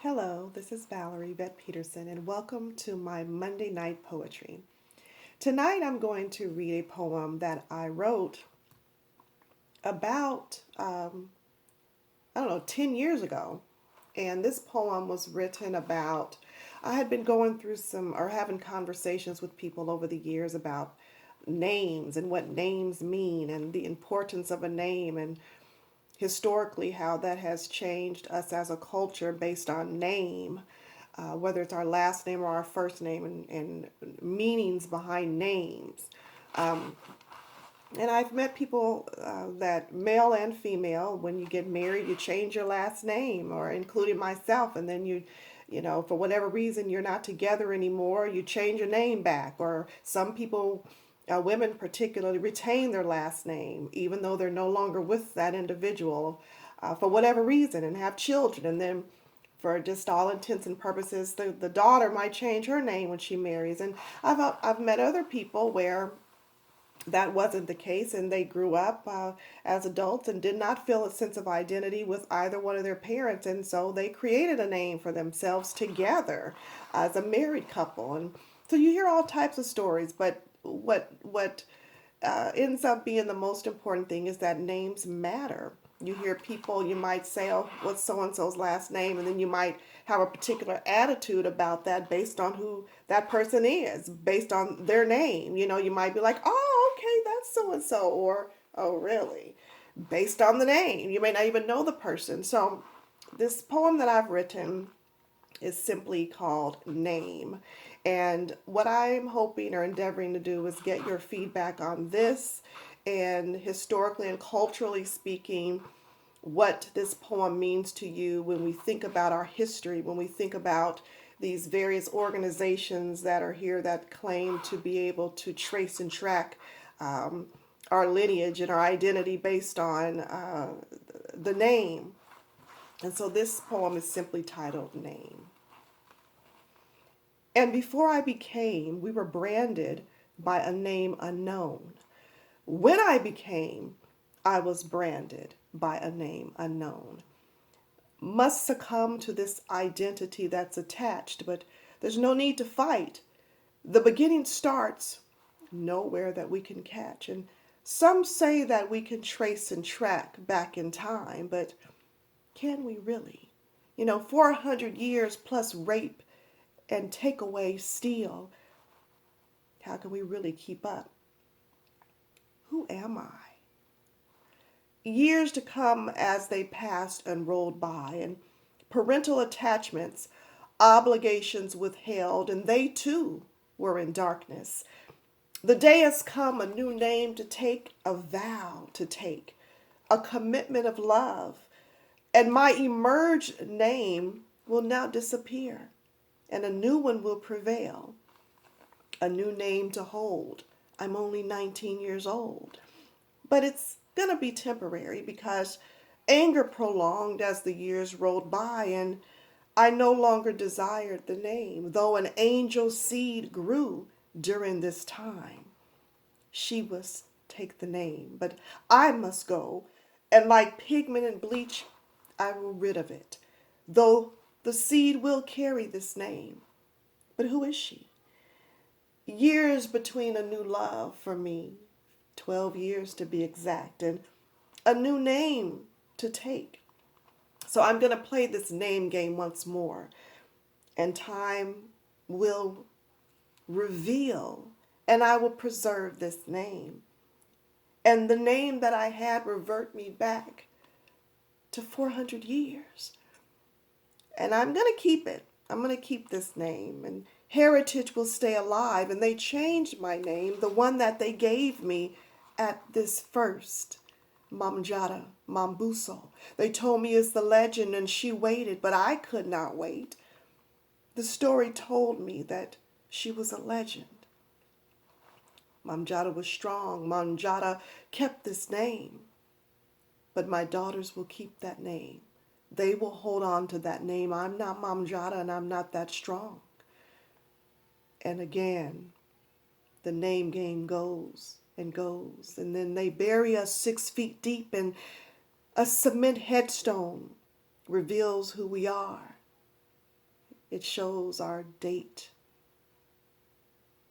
Hello, this is Valerie Vet Peterson, and welcome to my Monday night poetry. Tonight I'm going to read a poem that I wrote about, I don't know, 10 years ago. And this poem was written about, I had been going through having conversations with people over the years about names and what names mean and the importance of a name and historically how that has changed us as a culture based on name, whether it's our last name or our first name, and meanings behind names. And I've met people that male and female, when you get married, you change your last name, or including myself, and then for whatever reason, you're not together anymore, you change your name back. Or some people, women particularly, retain their last name, even though they're no longer with that individual for whatever reason, and have children. And then, for just all intents and purposes, the daughter might change her name when she marries. And I've met other people where that wasn't the case, and they grew up as adults and did not feel a sense of identity with either one of their parents, and so they created a name for themselves together as a married couple. And so you hear all types of stories, but what ends up being the most important thing is that names matter. You hear people, you might say, "Oh, what's so and so's last name?" And then you might have a particular attitude about that based on who that person is, based on their name. You might be like, "Oh, okay, that's so and so," or "Oh, really?" Based on the name. You may not even know the person. So, this poem that I've written is simply called Name. And what I'm hoping or endeavoring to do is get your feedback on this, and historically and culturally speaking, what this poem means to you when we think about our history, when we think about these various organizations that are here that claim to be able to trace and track um, our lineage and our identity based on the name. And so this poem is simply titled Name. And before I became, we were branded by a name unknown. When I became, I was branded by a name unknown. Must succumb to this identity that's attached, but there's no need to fight. The beginning starts nowhere that we can catch. And some say that we can trace and track back in time, but can we really? 400 years plus rape and take away, steal. How can we really keep up? Who am I? Years to come as they passed and rolled by, and parental attachments, obligations withheld, and they too were in darkness. The day has come, a new name to take, a vow to take, a commitment of love, and my emerged name will now disappear, and a new one will prevail, a new name to hold. I'm only 19 years old. But it's going to be temporary because anger prolonged as the years rolled by, and I no longer desired the name, though an angel seed grew during this time. She must take the name, but I must go, and like pigment and bleach, I will rid of it, though the seed will carry this name. But who is she? Years between a new love for me, 12 years to be exact, and a new name to take. So I'm going to play this name game once more, and time will reveal, and I will preserve this name. And the name that I had revert me back to 400 years. And I'm going to keep it. I'm going to keep this name, and heritage will stay alive. And they changed my name, the one that they gave me at this first, Mamjata Mambuso. They told me it's the legend, and she waited, but I could not wait. The story told me that she was a legend. Mamjata was strong. Mamjata kept this name. But my daughters will keep that name. They will hold on to that name. I'm not Mamjata, and I'm not that strong. And again, the name game goes and goes. And then they bury us 6 feet deep, and a cement headstone reveals who we are. It shows our date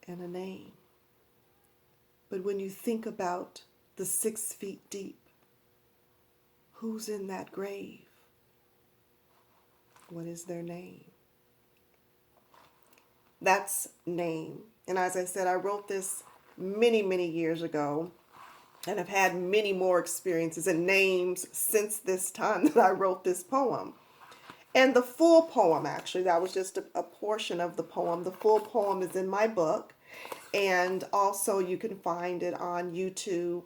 and a name. But when you think about the 6 feet deep, who's in that grave? What is their name? That's name. And as I said, I wrote this many, many years ago and have had many more experiences and names since this time that I wrote this poem. And the full poem, actually, that was just a portion of the poem. The full poem is in my book. And also you can find it on YouTube,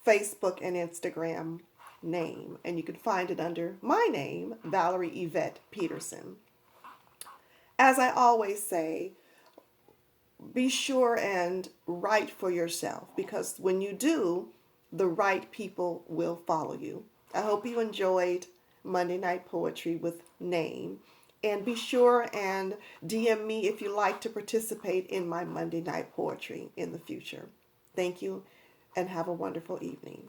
Facebook, and Instagram name. And you can find it under my name, Valerie Yvette Peterson. As I always say, be sure and write for yourself, because when you do, the right people will follow you. I hope you enjoyed Monday Night Poetry with Name. And be sure and DM me if you like to participate in my Monday Night Poetry in the future. Thank you and have a wonderful evening.